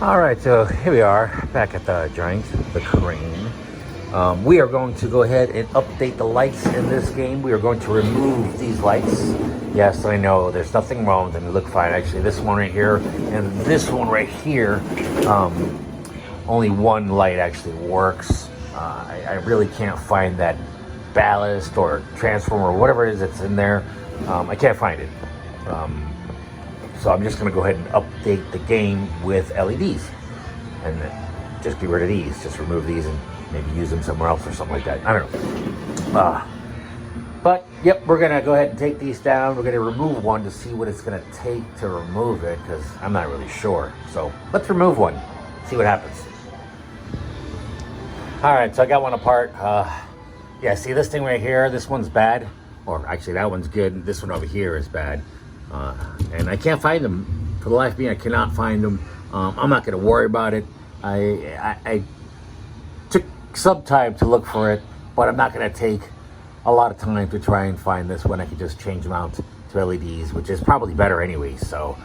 All right, so here we are back at the joint, the Crane. We are going to go ahead and update the lights in this game. We are going to remove these lights. Yes, I know there's nothing wrong with them. They look fine. Actually, this one right here and this one right here, only one light actually works. I really can't find that ballast or transformer or whatever it is that's in there. I can't find it. So I'm just going to go ahead and update the game with LEDs. And then just get rid of these. Just remove these and maybe use them somewhere else or something like that. I don't know. But, yep, we're going to go ahead and take these down. We're going to remove one to see what it's going to take to remove it, because I'm not really sure. So let's remove one. See what happens. All right, so I got one apart. Yeah, see this thing right here? This one's bad. Or actually, that one's good. This one over here is bad. And I can't find them. For the life of me, I cannot find them. I'm not going to worry about it. I took some time to look for it, but I'm not going to take a lot of time to try and find this one. I can just change them out to LEDs, which is probably better anyway. So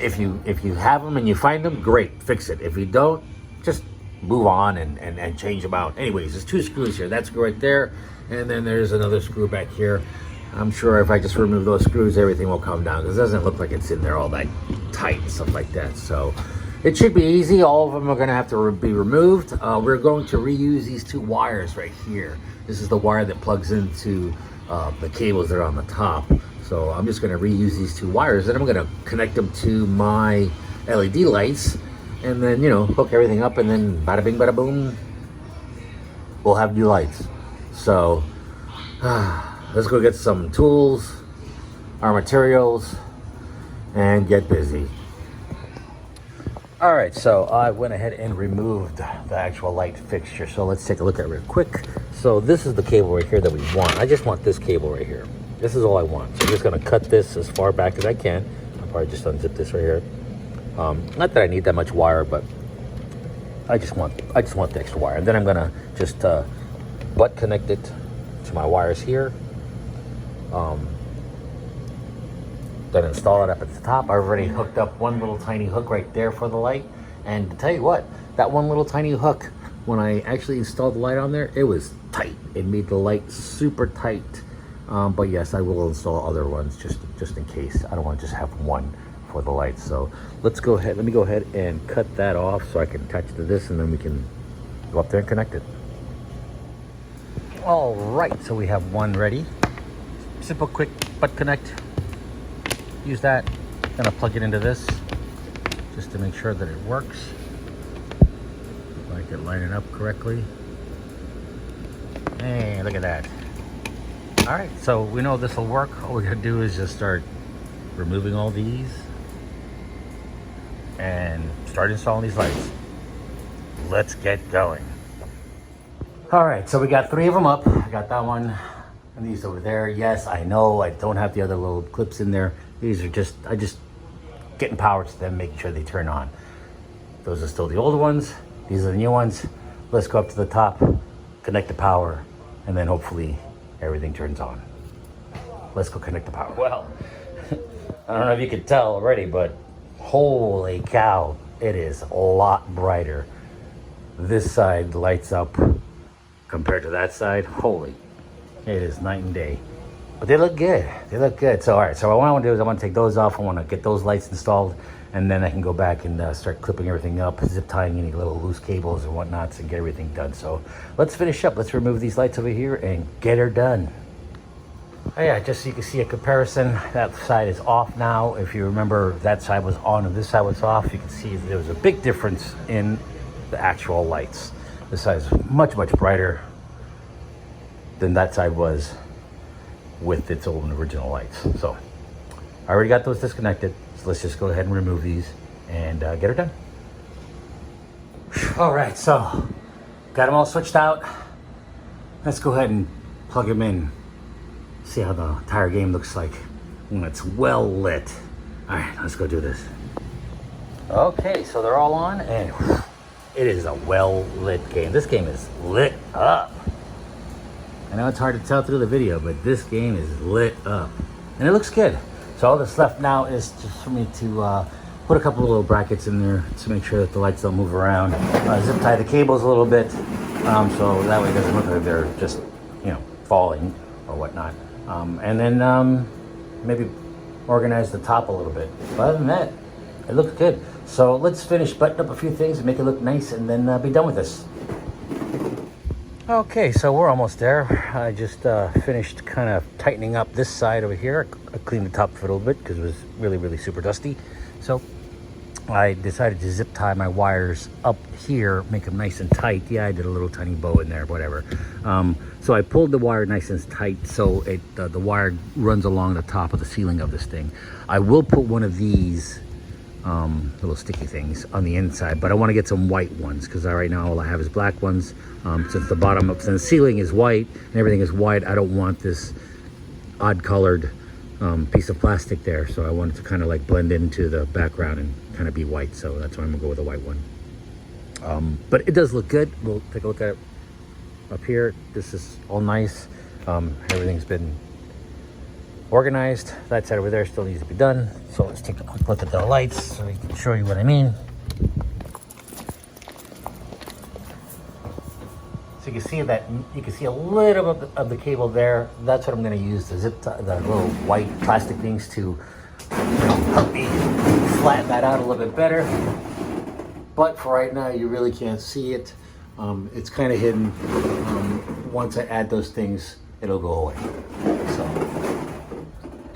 if you have them and you find them, great, fix it. If you don't, just move on and change them out. Anyways, there's two screws here. That screw right there, and then there's another screw back here. I'm sure if I just remove those screws, everything will come down, because it doesn't look like it's in there all that tight and stuff like that. So it should be easy. All of them are going to have to be removed. We're going to reuse these two wires right here. This is the wire that plugs into the cables that are on the top. So I'm just going to reuse these two wires, and I'm going to connect them to my LED lights, and then, you know, hook everything up, and then bada bing, bada boom, we'll have new lights. So let's go get some tools, our materials, and get busy. All right, so I went ahead and removed the actual light fixture. So let's take a look at it real quick. So this is the cable right here that we want. I just want this cable right here. This is all I want. So I'm just gonna cut this as far back as I can. I'll probably just unzip this right here. Not that I need that much wire, but I just want the extra wire. And then I'm gonna just butt connect it to my wires here. Then install it up at the top. I already hooked up one little tiny hook right there for the light. And to tell you what, that one little tiny hook, when I actually installed the light on there, it was tight. It made the light super tight. But yes, I will install other ones just in case. I don't want to just have one for the light. So let's go ahead. Let me go ahead and cut that off so I can attach it to this, and then we can go up there and connect it. All right, so we have one ready. Simple, quick butt connect. Use that. Gonna plug it into this just to make sure that it works. If I can line it up correctly. Hey, look at that. All right, so we know this will work. All we gotta do is just start removing all these and start installing these lights. Let's get going. All right, so we got 3 of them up. I got that one and these over there. Yes, I know I don't have the other little clips in there. These are just, I just getting power to them, making sure they turn on. Those are still the old ones. These are the new ones. Let's go up to the top, connect the power, and then hopefully everything turns on. Let's go connect the power. Well, I don't know if you could tell already, but holy cow, it is a lot brighter. This side lights up compared to that side. Holy, it is night and day. But they look good. They look good. So all right, so what I want to do is I want to take those off. I want to get those lights installed, and then I can go back and start clipping everything up, zip tying any little loose cables and whatnots, and get everything done. So let's finish up. Let's remove these lights over here and get her done. Oh yeah, just so you can see a comparison, that side is off now. If you remember, that side was on and this side was off. You can see there was a big difference in the actual lights. This side is much, much brighter than that side was with its own original lights. So I already got those disconnected. So let's just go ahead and remove these and get her done. All right, so got them all switched out. Let's go ahead and plug them in. See how the entire game looks like when it's well lit. All right, let's go do this. Okay, so they're all on, and it is a well lit game. This game is lit up. I know it's hard to tell through the video, but this game is lit up and it looks good. So all that's left now is just for me to put a couple of little brackets in there to make sure that the lights don't move around. Zip tie the cables a little bit, so that way it doesn't look like they're just, falling or whatnot. And then maybe organize the top a little bit. But other than that, it looks good. So let's finish button up a few things and make it look nice, and then be done with this. Okay, so we're almost there. I just finished kind of tightening up this side over here. I cleaned the top of it a little bit because it was really, really super dusty. So I decided to zip tie my wires up here, make them nice and tight. Yeah, I did a little tiny bow in there, whatever. So I pulled the wire nice and tight so the wire runs along the top of the ceiling of this thing. I will put one of these little sticky things on the inside, but I want to get some white ones because right now all I have is black ones. Since the bottom of the ceiling is white and everything is white, I don't want this odd colored piece of plastic there. So I wanted to kind of like blend into the background and kind of be white. So that's why I'm gonna go with a white one. But it does look good. We'll take a look at it up here. This is all nice. Everything's been organized. That side over there still needs to be done. So let's take a quick look at the lights so I can show you what I mean. So you can see a little bit of the cable there. That's what I'm going to use, the zip tie, the little white plastic things to help me flatten that out a little bit better. But for right now, you really can't see it. It's kind of hidden. Once I add those things, it'll go away. So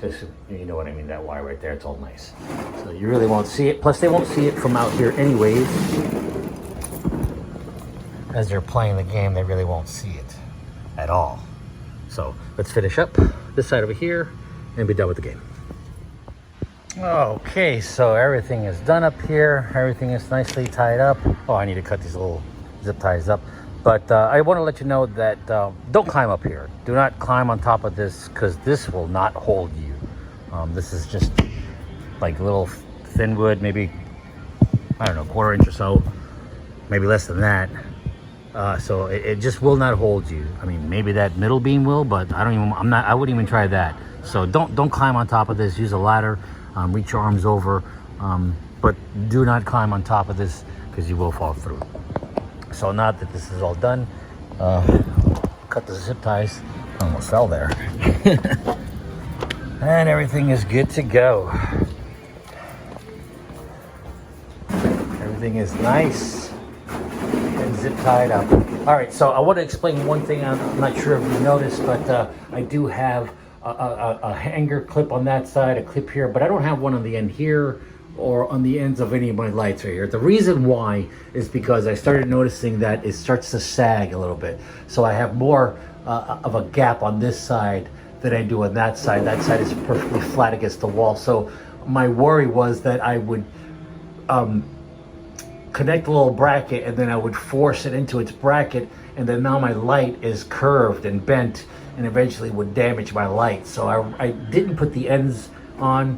just, you know what I mean, that wire right there, it's all nice. So you really won't see it. Plus they won't see it from out here anyways. As they're playing the game, they really won't see it at all. So let's finish up this side over here and be done with the game. Okay, so everything is done up here. Everything is nicely tied up. Oh, I need to cut these little zip ties up. But I want to let you know that don't climb up here. Do not climb on top of this because this will not hold you. This is just like a little thin wood, maybe, I don't know, 1/4 inch or so, maybe less than that. So it just will not hold you. I mean, maybe that middle beam will, but I wouldn't even try that. So don't climb on top of this. Use a ladder, reach your arms over, but do not climb on top of this because you will fall through. So now that this is all done, cut the zip ties. I almost fell there. And everything is good to go. Everything is nice and zip tied up. All right, so I want to explain one thing. I'm not sure if you noticed, but I do have a hanger clip on that side, a clip here, but I don't have one on the end here or on the ends of any of my lights right here. The reason why is because I started noticing that it starts to sag a little bit. So I have more of a gap on this side than I do on that side. That side is perfectly flat against the wall. So my worry was that I would connect a little bracket and then I would force it into its bracket, and then now my light is curved and bent and eventually would damage my light. So I didn't put the ends on.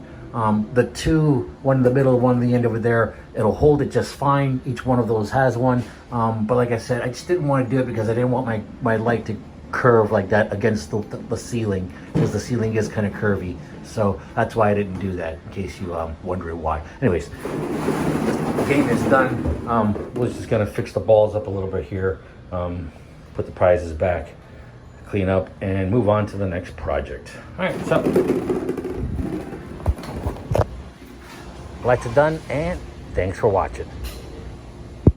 The two, one in the middle, one in the end over there, it'll hold it just fine. Each one of those has one. But like I said, I just didn't want to do it because I didn't want my light to curve like that against the ceiling, because the ceiling is kind of curvy. So that's why I didn't do that, in case you wondering why. Anyways, the game is done. We're just gonna fix the balls up a little bit here, put the prizes back, clean up, and move on to the next project. All right, so lights are done, and thanks for watching.